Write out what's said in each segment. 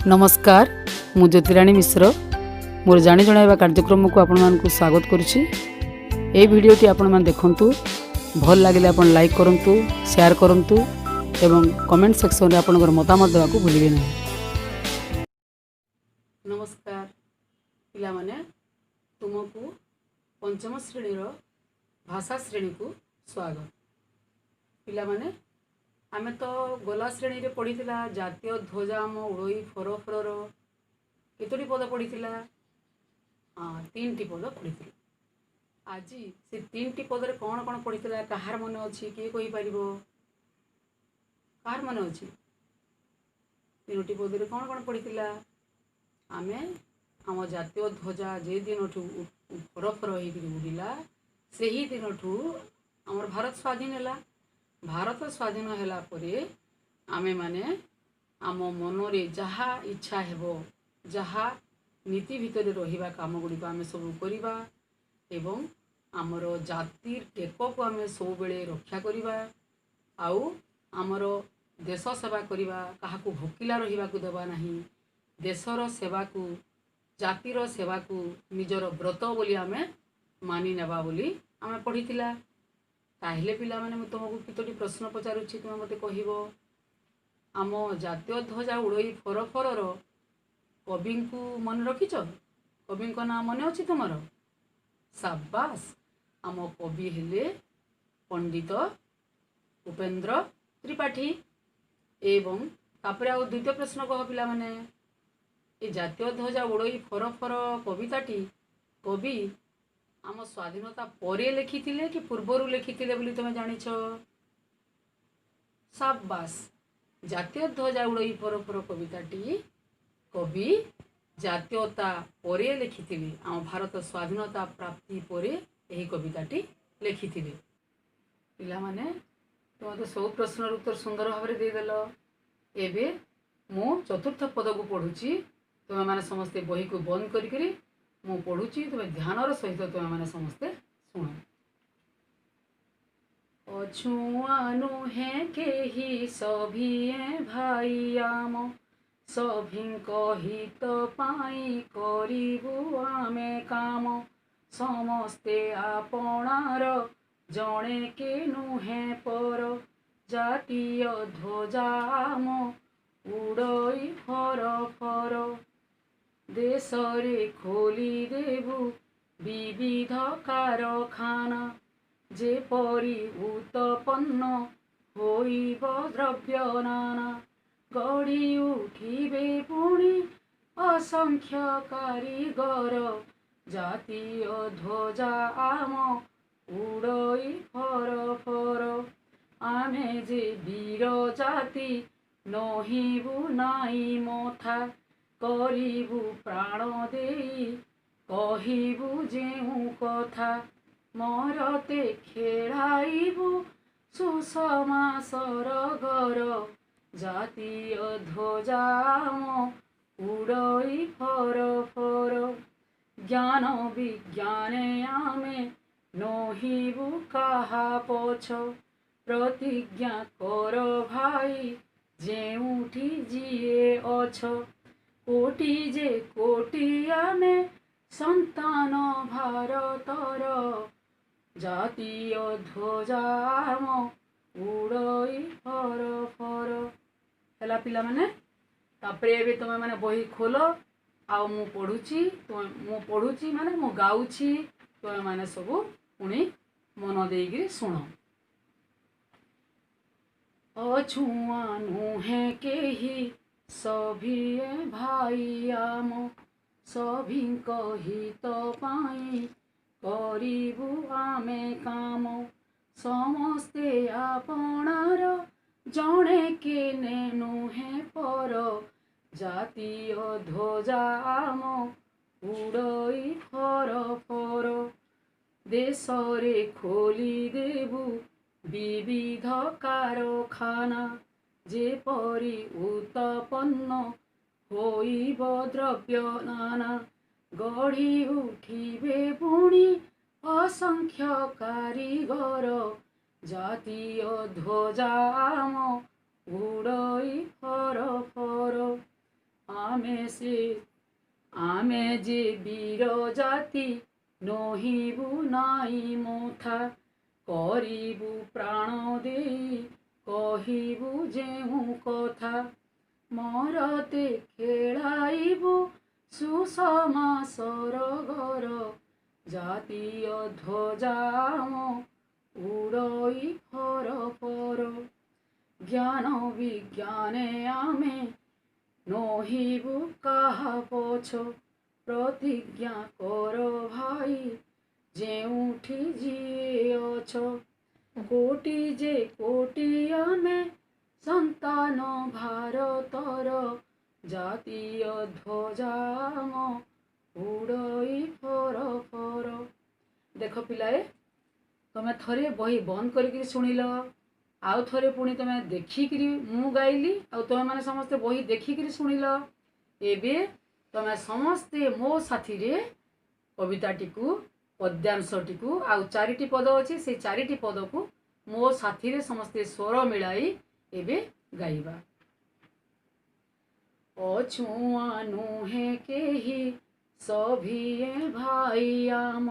नमस्कार मु ज्योतिराणी मिश्र मोर जानी जणाइबा कार्यक्रम को आपण मानकु स्वागत करुछि। ए भिडियोटी आपण मान देखंतु भल लागिले आपण लाइक करंतु, शेयर करंतु एवं कमेंट सेक्शन रे आपनकर मतामत देबा को भूलिबे नहीं। नमस्कार पिला माने तुमको पंचम श्रेणी रो भाषा श्रेणी को स्वागत। पिला माने आमे तो गला श्रेणी रे पढ़ीथिला जातीय ध्वज आम उड़ई फर फर केतोटी पद पढ़ीथिला। हाँ, 3टी पद पढ़ीथिला। आज से 3टी पद रे कौन कौन पढ़ीथिला कहार मन अछि किए कहि परिबो? कहार मन अछि 3टी पद रे कौन कौन पढ़ीथिला? आमे आम जातीय ध्वजा जे दिनठू फर फर होइकरी उड़िला सेही दिनठू हमर भारत स्वाधीन हैला। भारत स्वाधीन हैला परे आमे माने आम मनरे जहा इच्छा हेबो, जहा नीति भितर रहिबा काम गुडी आमे सब करिबा एवं आमर जातिर टेक को आमे सब बेले रक्षा करिबा आउ आमर देश सेवा करिबा, काहाकू भोकिला रहिबा को देबा नाही। देशर सेवा को जातिर सेवा को निजर व्रत बोली आमे मानि नेबा बोली आमे पढ़ीथिला। ताहिले पिला माने मैं तुमको कितोटी प्रश्न पचारुछि तुम मते कहिबो। आम जातीय ध्वजा उड़ई फर फर कवि को मन रखिछ? कवि को नाम मन अछि तुमर? शाबाश। आम कवि हेले पंडित उपेंद्र त्रिपाठी। एवं तापरे आउ द्वितीय प्रश्न कह पिला माने ए जातीय ध्वजा उड़ई फर फर कविताटी कवि आम स्वाधीनता परे लिखिथिले कि पूर्वरु लिखिथिले बोली तुम जानिछ? शाबाश। जातीय ध्वजा उड़ई फर फर कविताटी कवि जातीयता परे लिखिथिले। आम भारत स्वाधीनता प्राप्ति परे एही कविताटी लिखिथिले। पिला माने तुम तो सब प्रश्नर उत्तर सुंदर भाव दे देल। एबे मु चतुर्थ पद को पढ़ुची। तुम माने समस्ते बही को बंद करी मु पढ़ुची, तुम ध्यानर सहित तुम माने समस्ते सुन। अछुआनु है केही सभिए भाई आम सभिंक हित पाई करिबु आमे काम समस्ते आपणार जणे के नुहे पर जातीय ध्वजा आम उड़ई फर फर देशरे खोली देबु विविध कारखाना जेपरि उत्पन्न होइब द्रव्य नाना गढ़ी उठिबे पुणी असंख्य कारीगर जातीय ध्वजा आम उड़ई फर फर आमे जे वीर जाति नहिबु नाई मथा करिबु प्राण देई कहिबु जेउ कथा मरते खेड़ाइबु सुषमा सरगर जातीय ध्वजा आम उड़ई फर फर ज्ञान विज्ञाने आमे नहिबु काहा पछ प्रतिज्ञा कर भाई जेउठी जिए अछ कोटि जे कोटि आमे संतान भारतर जातीय ध्वजा आम उड़ई फर फर हैला पिला माने। तापरे एबे तुम माने बही खोल आ मु पढ़ुची माने मु गाउची तुम माने सब पुणी मन देइगिरी सुन। अछुआनु है केही सभिए भाई आम सभिंक हित पाई करिबु आमे काम समस्ते आपणार जणे के नुहे पर जातीय ध्वजा आम उड़ई फर फर देशरे खोली देबु विविध कारखाना जेपरि उत्पन्न होइब द्रव्य नाना गढ़ी उठिबे पुणी असंख्य कारीगर जातीय ध्वजा आम उड़ई फर फर आमे जे वीर जाति नहिबु नाई मोथा करिबु प्राण देई कहिबु जेहु कथा मरते खेलाइबु सुषमा सरगर जातीय ध्वजाम उड़ई फर फर ज्ञान विज्ञाने आमे नहिबु काहा पछ प्रतिज्ञा कर भाई जेउठी जिए अछ कोटि जे कोटि आमे संतान भारतर जातीय ध्वजाम उड़ई फर फर। देख पिलाए तमे थरे बही बंद करके शुणिल आउ थरे पुणी तमे देखिकी मु गाइली आउ तमे माने समस्ते बही देखिकी शुणिल एबे तमे समस्ते मो साथी रे कविताटी को पद्यांशटी को आउ चारिटी पद अछि से चारिटी पद को मो साथी रे समस्ते स्वर मिलाई एबे गाइबा। अछुआ नुहे केही सभिए भाई आम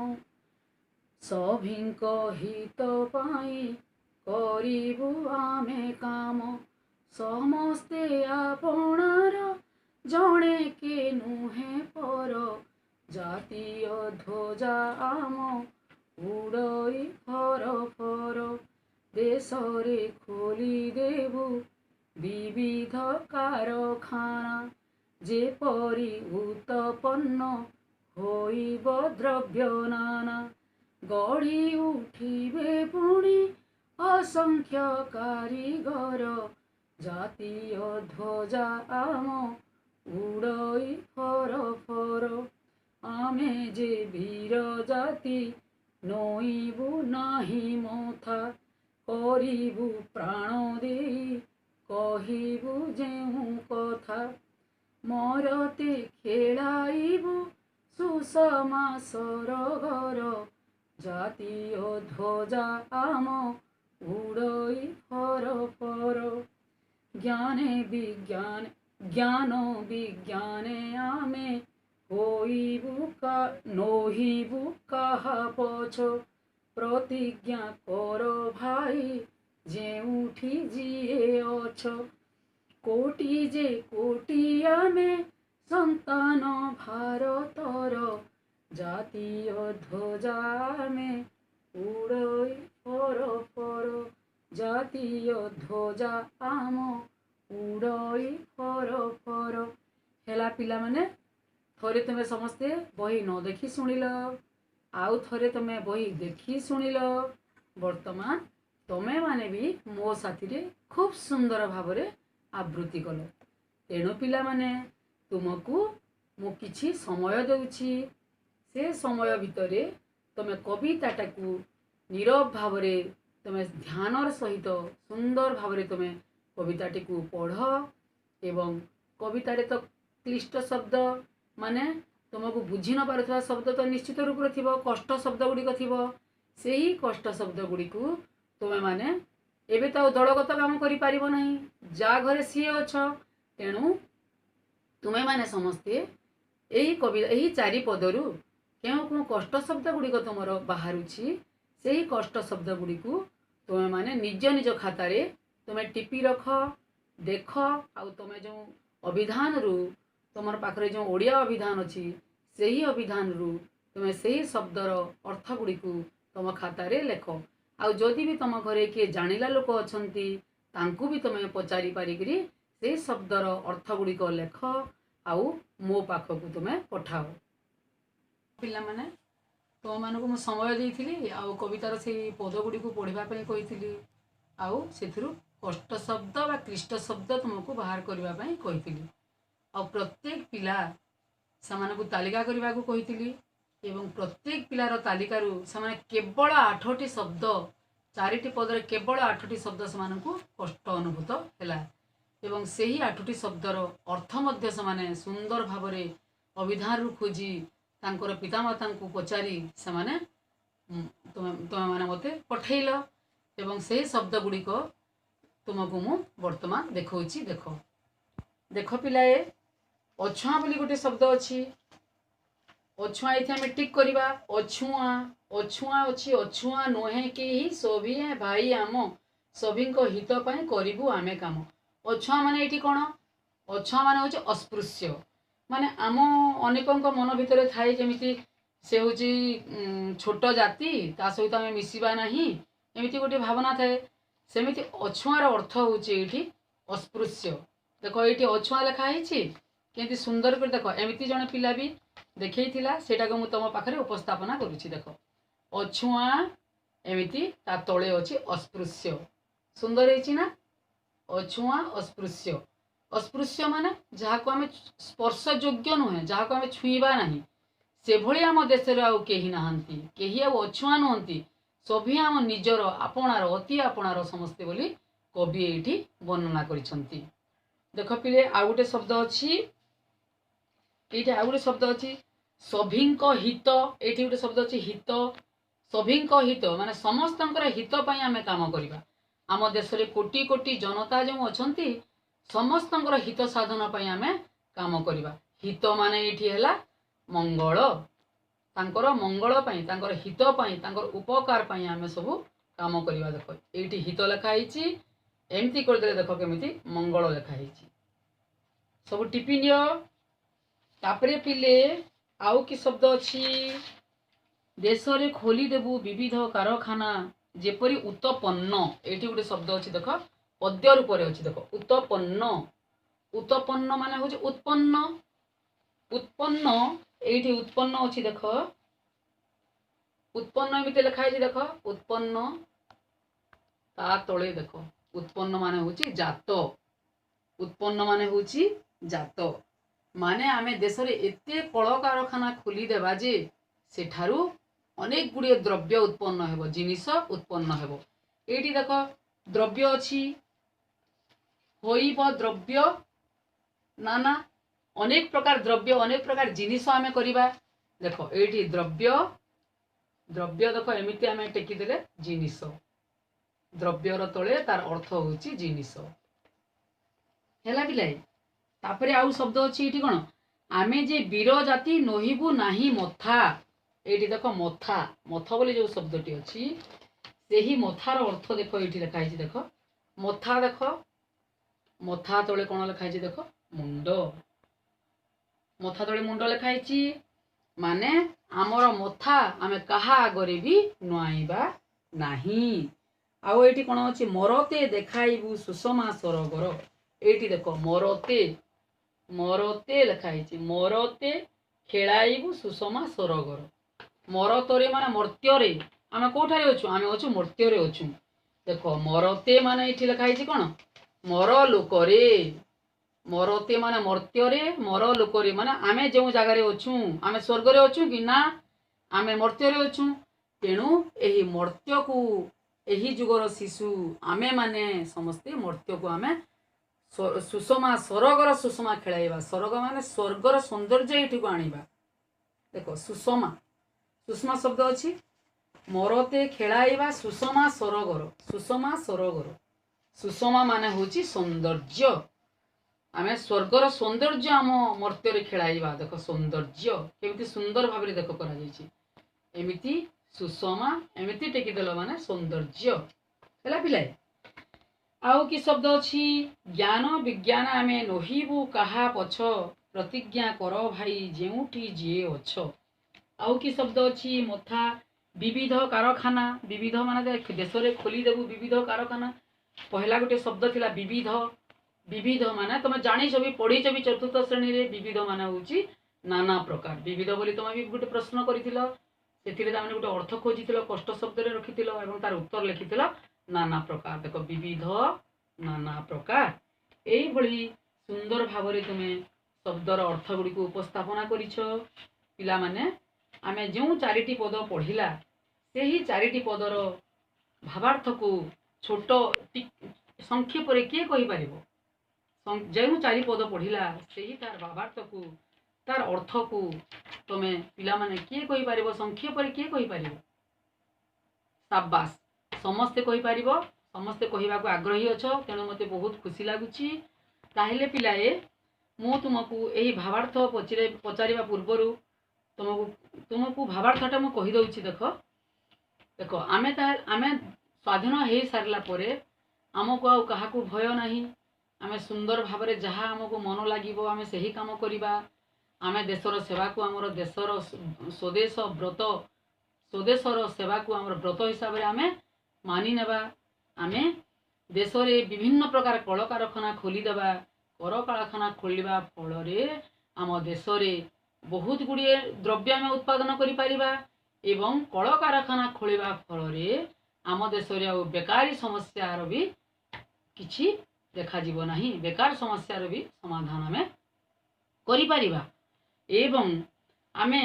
सभिंक हित पाई करिबु आमे काम समस्ते आपणार जणे के नुहे पर जातीय ध्वजा आम उड़ई फर फर देशरे खोली देबु विविध कारखाना जेपरि उत्पन्न होइब द्रव्य नाना गढ़ी उठिबे पुणी असंख्य कारीगर जातीय ध्वजा आम उड़ई फर फर आमे जे वीर जाति नइबु नाही मोथा करिबु प्राण देई कहिबु जेहु कथा मरते खेलाइबु सुषमा सरगर जातीय ध्वजा आम उड़ई फर फर ज्ञान विज्ञाने आमे नहिबु काहा पछ प्रतिज्ञा कर भाई जेउठी जिए अछ कोटि जे कोटि आमे संतान भारतर जातीय ध्वजा में उड़ई फर फर जातीय ध्वजा आम उड़ई फर फर हेला पिला माने थोड़े तुम समस्ते बही न देखी शुणिल आउ थोड़े तुम बही देखी शुणिल वर्तमान तमे माने भी मो साथी रे खूब सुंदर भावरे आवृत्ति कल तेणु पिला माने तुमको मु किछि समय देउछि से समय भितरे तुम कविताटा को नीरव भावरे तुम ध्यानर सहित सुंदर भावरे तुम कविताटी को पढ़ एवं कवितारे तो क्लिष्ट शब्द माने तुमको बुझी न पारुथबा शब्द तो निश्चित रूप रे थिबो कष्ट शब्द गुड़िक थिबो सेही कष्ट शब्द गुड़िक तुमे माने एबे तो दलगत काम करि पारिबो नाही जा घरे सिए अछ तेणु तुमे माने समस्ते एही कविता एही चारि पदरु केउ कष्ट शब्द गुड़िक तुमर बाहरुछि सेही कष्ट शब्द गुड़िक तुमे माने निज निज खाता रे तुमे टिपी रख देख आउ तुमे जो अभिधान रु तुमर पाखरे जो ओडिया अभिधान अछि सेही अभिधान रु तुमे सेही शब्दर अर्थ गुड़िक तुम खाता रे लेख आउ जदि भी तुम घरे किए जानिला लोक अछंती तांकु भी तुमे पचारि पारिकरी से शब्दर अर्थ गुड़िक लेख आउ मो पाखकु तुमे पठाओ पिला माने तो मानको मु समय देइथिली आउ कवितार से पद गुड़िक पढ़िबा पई कहिथिली आउ सेथिरु कष्ट शब्द बा क्लिष्ट शब्द तुमको बाहर करबा पई कहिथिली आउ प्रत्येक पिला समानकु तालिका करबा को कहिथिली एवं प्रत्येक पिलार तालिकारु समाने केवल 8टी शब्द चारिटी पदरे केवल 8टी शब्द समानकु कष्ट अनुभूत हैला एवं सेही 8टी शब्दर अर्थ मध्य समाने सुंदर भावरे अभिधान रु खोजी तांकर पितामाता को पचारि समाने तुम माने मते पठेइल एवं सेही शब्द गुड़िक तुमको मु वर्तमान देखौछि देख देख पिलाए अछुआ बोली गोटे शब्द अच्छी अछुआ ये आम टिक करवा अछुआ अछुआ अच्छी अछुआ नुहे कि सभी भाई आम सभी हित करूँ आम कम अछुआ माने ये कौन अछुआ माने हूँ अस्पृश्य माने आम अनेक मन भितर थाए जमी से हूँ छोट जाति ता सहित आम मिसवा ना एमती गोटे भावना थाए सेमती अछुआर अर्थ हूँ ये अस्पृश्य देख ये अछुआ लिखाई केमती सुंदर कर देख एमती जड़े पिला भी देखा सेटा को तुम पाखे उपस्थापना करुच्ची देख अछुआ एमती ता तले अच्छी अस्पृश्य सुंदर है अछुआ अस्पृश्य अस्पृश्य माने जहाँ को आम स्पर्श योग्य नुहे जहाँ को आम छुईबा ना से भली आम देश कहीं नहांती कहीं अछुआ नुहति सभी आम निजर आपणार अति आपणार समस्ते बोली कवि ये वर्णना करिसंती देख पिले आउ गोटे शब्द अच्छी ये आउ गोटे शब्द अच्छी सभींक हित ये गोटे शब्द अच्छी हित सभींक हित माने समस्त हित आम काम करवा आम देश में कोटि कोटि जनता जो अच्छा समस्त हित साधन आम काम करवा हित माने ये मंगल तांकर मंगल तांकर हित तांकर उपकार आम सब काम करवा देख ये हित लिखाई एमती करदे देख केमी मंगल लिखाई सब टिपि नियो तापरे पिले आउ कि शब्द अच्छी देश रे खोली देबू विविध कारखाना जेपरी उत्पन्न ये गोटे शब्द अच्छी देख पद्य रूप अच्छी देख उत्पन्न उत्पन्न माने हूँ उत्पन्न उत्पन्न ये उत्पन्न अच्छी देख उत्पन्न एमती लिखाई देख उत्पन्न ता तले देख उत्पन्न माने हूँ जात उत्पन्न माने हूँ जात माने आमे देश रे एते कल कारखाना खोली देबा जे सेठारु अनेक गुड़िए द्रव्य उत्पन्न हेबो जिनिस उत्पन्न हेबो एटी देख द्रव्य अच्छी होइबो द्रव्य नाना अनेक प्रकार द्रव्य अनेक प्रकार जिनिस आमे करिबा देख एटी द्रव्य द्रव्य देख एमिति आमे टेकी देले जिनिस द्रव्यर तले तार अर्थ होची जिनिस हेला बिलाई तापरे आउ शब्द अच्छी ये कौन आमे जे वीर जाति नहिबू नाही मथा ये देख मथा मथा बोली जो शब्दटी अच्छी से ही मथार अर्थ देख ये लिखाई देख मथा देख मथा तले कौन लिखाई देख मुंड मथा तले मुंड लिखाई माने आमर मथा आमे कहा आगरे भी नुआईबा नाही आउ ये कौन अच्छी मरते देखाइबू सुषमा सरगर ये देख मरते मरते लिखाई मरते खेलाइबू सुषमा सरगर मरतरे माने मर्त्य आम कौठारे अच्छु आम अच्छु मर्त्य अच्छु देख मरते माने ये लिखाई कौन मर लोकरे मरते माने मर्त्य मर लोकरे माने आमे जो जगार अच्छु आम स्वर्ग अच्छु कि ना आम मर्त्य अच्छु तेणु यही मर्त्य को यही जुगर शिशु आमे माने समस्ते मर्त्य को आमे सुषमा सरगर सुषमा खेलाइबा सरग माने स्वर्गर सौंदर्य ये आनिबा देख सुषमा सुषमा शब्द अच्छी मरते खेलाइबा सुषमा सरगर सुषमा माने होची सौंदर्य आम स्वर्गर सौंदर्य आम मर्त्य खेलाइबा देख सौंदर्य केमती सुंदर भाव देख करमिति सुषमा एमती टेकीदेल माने सौंदर्य है पिलाए आउ कि शब्द अच्छी ज्ञान विज्ञान आमे नहिबू कहा पछ प्रतिज्ञा कर भाई जेउठी जीए अछ आउ कि शब्द अच्छी मथा विविध कारखाना विविध माने देश में खोली देबू विविध कारखाना पहला गोटे शब्द थिला विविध विविध माने तुम जानी भी पढ़ीच भी चतुर्थ श्रेणी रे विविध माने होची नाना प्रकार विविध बोली तुम भी गोटे प्रश्न करिथिलो सेथिरे तामे गोटे अर्थ खोजिथिलो कष्ट शब्द रे रखिथिलो एवं तार उत्तर लिखिथिलो नाना प्रकार देख विविध नाना प्रकार यही भली सुंदर भाव में तुम्हें शब्दर अर्थ गुड़ी को उपस्थापना करिछ पिला माने आमे जो चारिटी पद पढ़िला से ही चारिटी पदर भावार्थ को छोट संक्षेप किए कहि पारिबो जो चारि पद पढ़िला से ही तार भावार्थ को तार अर्थ को तुम्हें पिला माने किए कहि पारिबो संक्षेप किए कहि पारिबो शाबाश समस्ते कहि पारिबो समस्ते कहवा को आग्रही अच्छ तेणु मत बहुत खुशी लगुच ताहले पिलाए मु तुमको यही भावार्थ पचारिबा पूर्वरु तुमको भावार्थटा मु कहि दउछि। देख आमे स्वाधीन हो सारला परे आमको आउ काहाकू भय नहीं। आमे सुंदर भाव जहाँ आमको मन लगे आमे सही काम करिबा। आमे देशर सेवा को आमर देशर स्वदेश व्रत स्वदेशर सेवा को आमर व्रत हिसाब से आमे मानि नेबा। आमे देश रे विभिन्न प्रकार कल कारखाना खोलीदेबा। कल कारखाना खोलिबा फल आम देश रे बहुत गुड़िए द्रव्य आमे उत्पादन करि परिबा एवं कल कारखाना खोलिबा फल आम देश रे बेकारी समस्या भी किछि देखा जीव नाही। बेकार समस्या भी समाधान आमे करि परिबा। एवं आमे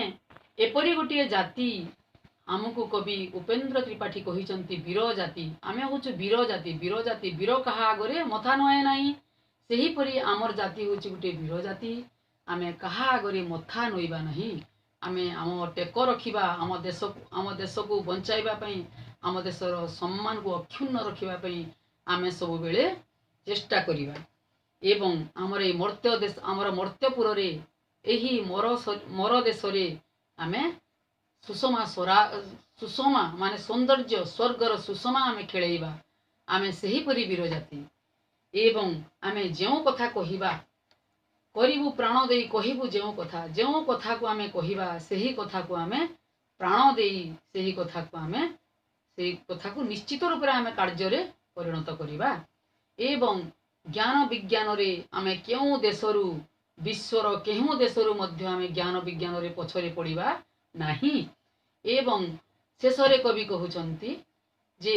एपरी गोटे जाति आमको कवि उपेन्द्र त्रिपाठी कहिचंती वीर जाति। आमे होछु वीर जाति। वीर जाति वीर कहा आगरे मथा नए नाही। सेही परी आमर जाति होछि गोटे वीर जाति। आमे कहा आगरे मथा नइबा नाही। आमे आम टेक रखिबा आम देश को बंचाइबा पई आम देशर सम्मान को अक्षुण्ण रखिबा पई आमे सब बेले चेष्टा करिबा। एवं आमर ए मर्त्य देश आमर मर्त्यपुर रे एही मोर देश रे आमे सुषमा माने सौंदर्य स्वर्गर सुषमा आमे खेलैबा। आमे सही परी वीर जाति। एवं आमे जेउ कथा कहिबा करिबु प्राण देई कहिबु जेउ कथा को आमे कहिबा सही कथा को आमे प्राण देई सही कथा को निश्चित रूप से आमे कार्य रे परिणत करिबा। एवं ज्ञान विज्ञान रे आमे केउ देशरु विश्वर केउ देशरु मध्य आमे ज्ञान विज्ञान रे पछरे पड़िबा नाही। एवं शेष रे कवि कहउचंती जे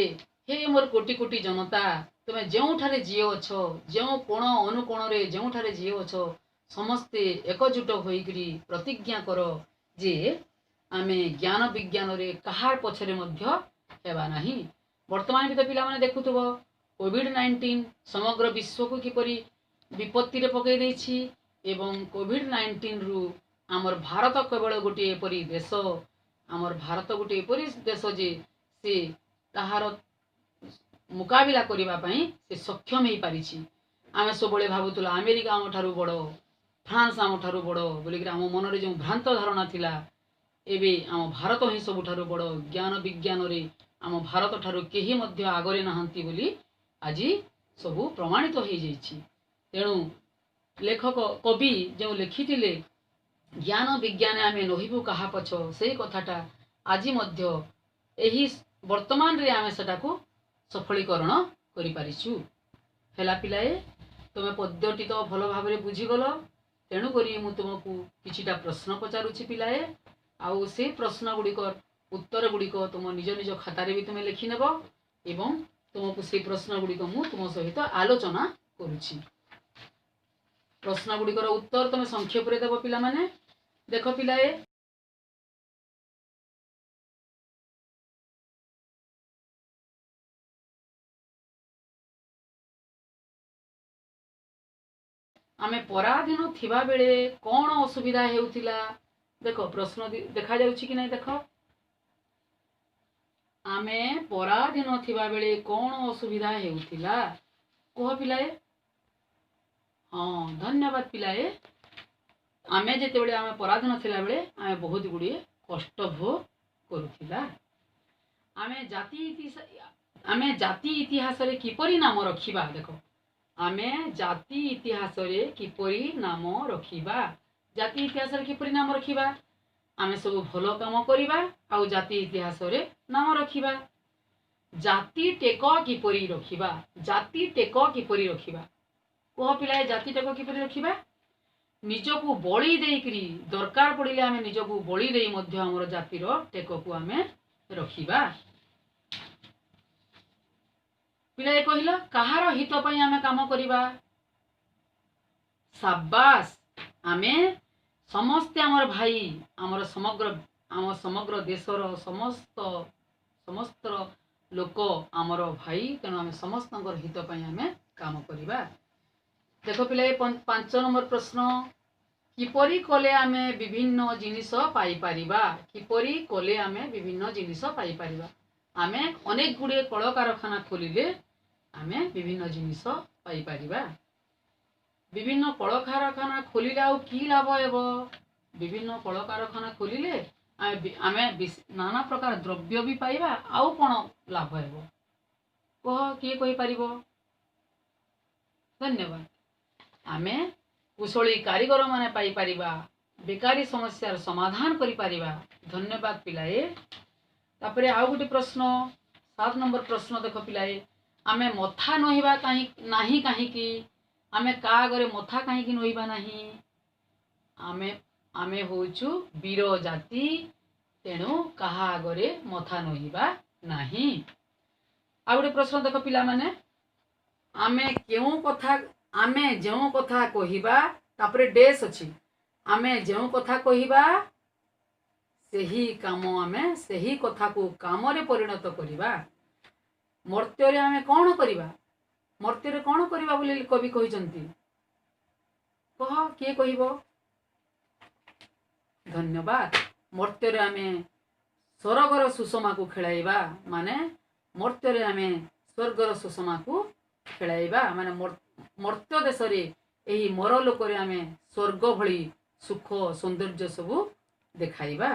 हे मोर कोटि कोटि जनता तुमे जेउठारे जियो अछ जेउ कोण अनुकोण रे जेउठारे जियो अछ समस्ते एकजुट होइकरी प्रतिज्ञा करो जे आमे ज्ञान विज्ञान रे कहार पछरे मध्य हेबा नाही। वर्तमान भी तो पिला माने देखुथबो कोविड-19 समग्र विश्व को किपरि विपत्ति रे पकई देछि। एवं कोविड-19 रु आमर भारत केवल गोटे एपरी देश आमर भारत गोटे एपरी देश जे से ताहार मुकाबिला करिबा पई से सक्षम हे पारिछि। आमे सबले भाबुतला अमेरिका आम ठारू बड़ फ्रांस आम ठारू बड़ बोली आम मन रे जो भ्रांत धारणा थिला एबे आम भारत ही सबुठारू बड़ ज्ञान विज्ञान रे आम भारत ठारू केही मध्य आगरे नाहंती बोली आजी सबु प्रमाणित हो जाइछि। तेणु लेखक कवि जो लिखिथिले ज्ञान विज्ञान आमे नहिबु कहा पछ से कथाटा आजी मध्य एही वर्तमान रे आमे सेटा को सफलीकरण करि पारिछु। हेला पिलाए तुमे पद्यटी तो भल भाव में बुझीगल। तेणु करी मु तुमको किछिटा प्रश्न पचारुछि पिलाए। आउ से प्रश्न गुड़िकर उत्तर गुड़िक तुम निज निज खातार भी तुम लिखि नेब एवं तुमको से प्रश्न गुड़िक मु तुम सहित आलोचना करुछि। प्रश्न गुड़िकर उत्तर तुम संक्षेप रे देब पिला माने। देख पिलाए आमे पराधीन थिबा बेले कौन असुविधा हेउथिला। देख प्रश्न देखा जाउछि कि नहीं। देख आमे पराधीन थिबा बेले कौन असुविधा हेउथिला कह पिलाए। हाँ धन्यवाद पिलाए। आमे जेते बेले आमे पराधीन थिला बेले आमे बहुत गुड़िए कष्ट भोग करुथिला। आमे जाति इतिहास रे किपरि नाम रखिबा। देखो आमे जाति इतिहास रे किपरि नाम रखिबा। जाति इतिहास रे किपरि नाम रखिबा आमे सब भलो काम करिबा आउ जाति इतिहास रे नाम रखिबा। जाति टेक किपरि रखिबा। जाति टेक किपरि रखिबा कह पिलाए। जाति टेक किपरि रखिबा निजको बळी देइकरी दरकार पड़िले आमे निजको बळी देई मध्य हमर जातिर टेक को आमे रखिबा। पिलाए कहिला कहार हित पई आमे काम करिबा। शाबाश आमे समस्त आमर भाई आमर समग्र देशर समस्त लोक आमर भाई तेणु आमे समस्तंकर हित पई आमे काम करिबा। देखो पिलाए 5 नंबर प्रश्न किपरि कले आमे विभिन्न जिनिस पाई परिबा। किपरि कले आमे विभिन्न जिनिस पाई परिबा। आमे अनेक गुड़े कल कारखाना खोलिले आमे विभिन्न जिनिस पाई परिबा। विभिन्न कल कारखाना खोलिले आउ की लाभ हेब विभिन्न कल कारखाना खोलिले आमे नाना प्रकार द्रव्य भी पाइबा आउ कौन लाभ हेब कह किए कहि परिबो। धन्यवाद। आमे कुशली कारीगर माने पाई परिबा बेकारी समस्यार समाधान करि परिबा। धन्यवाद पिलाए। तापरे आउ गोटे प्रश्न 7 नंबर प्रश्न देख पिलाए आमे मथा नहिबा नाही काहीकि आमे का आगरे मथा काहीकि नहिबा नाही आमे होउछु वीर जाति तेणु कहा आगरे मथा नहिबा नाही। आ गोटे प्रश्न देख पिला माने आमे जेउ कथा कहिबा तापरे डेस अछि आमे जेउ कथा कहिबा सेही काम आमे सेही कथा को काम रे परिणत करिबा। मर्त्य रे आमे कोन करिबा मर्त्य रे कोन करिबा बोली कवि कहिसंती कह के कहिबो। धन्यवाद। मर्त्य रे आमे स्वर्गर सुषमा को खेलाइबा माने मर्त्य रे आमे स्वर्गर सुषमा को खेलाइबा माने मर्त्य देश रे एही मर लोक रे आमे स्वर्ग भली सुख सौंदर्य सबु देखाइबा।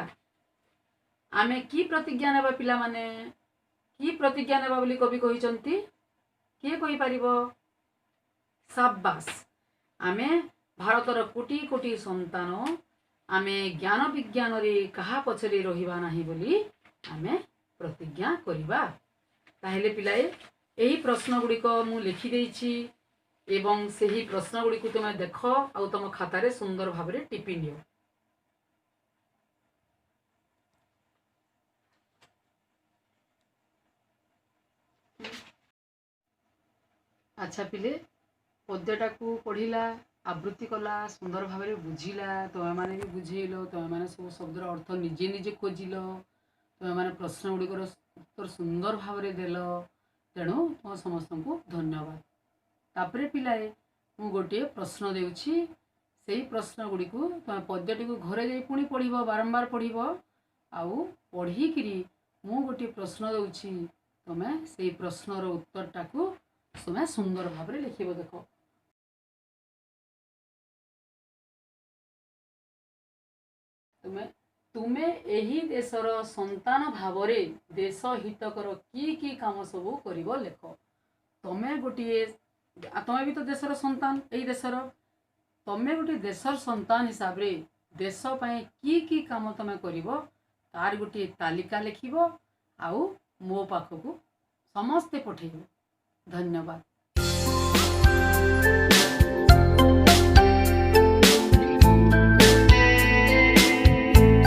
आमे की प्रतिज्ञा नेबा पिला माने की प्रतिज्ञा नेबा बोली कवि कहिसंती के कहि परिबो। शाबाश। आमे भारतर कोटी कोटी संतान आमे ज्ञान विज्ञान रे कहा पछरे रहिबा नाही बोली आमे प्रतिज्ञा करिबा। ताहेले पिलाए एही प्रश्न गुडी को मु लिखि देइछि एवं सेही प्रश्न गुडी को तुमे देखो आ तुम खाता रे सुंदर भाबरे टिपि नियो। अच्छा पिले पद्यटा को पढ़िला आवृत्ति कला सुंदर भाव बुझिला तुम मैंने भी बुझेल तुम मैंने सब शब्दर अर्थ निजे निजे खोजिल तुम मैंने प्रश्न गुड़िकर उत्तर सुंदर भाव देल तेणु तुम समस्त को धन्यवाद। तापरे पिलाए मु गोटे प्रश्न देउछि सेही प्रश्न गुड़ी को तुम पद्यटी को घरे जाई पुणी पढ़िबो बारंबार पढ़िबो आउ पढ़िकिरी मु गोटे प्रश्न देउछि तुमे सेही प्रश्नर उत्तरटा को तुमे सुंदर भाव लिखिबो। देखो तुमे एही देशर संतान भावरे देश हितकर की काम सबू करिवो लेख। तमे गोटे तमे भी तो देशर संतान एही देशर तमे गोटे देशर संतान हिसाब रे देश पय की काम तमे करिवो तार गोटे तालिका लिखिबो आउ मो पाखकू समस्ते पठेइबो। धन्यवाद।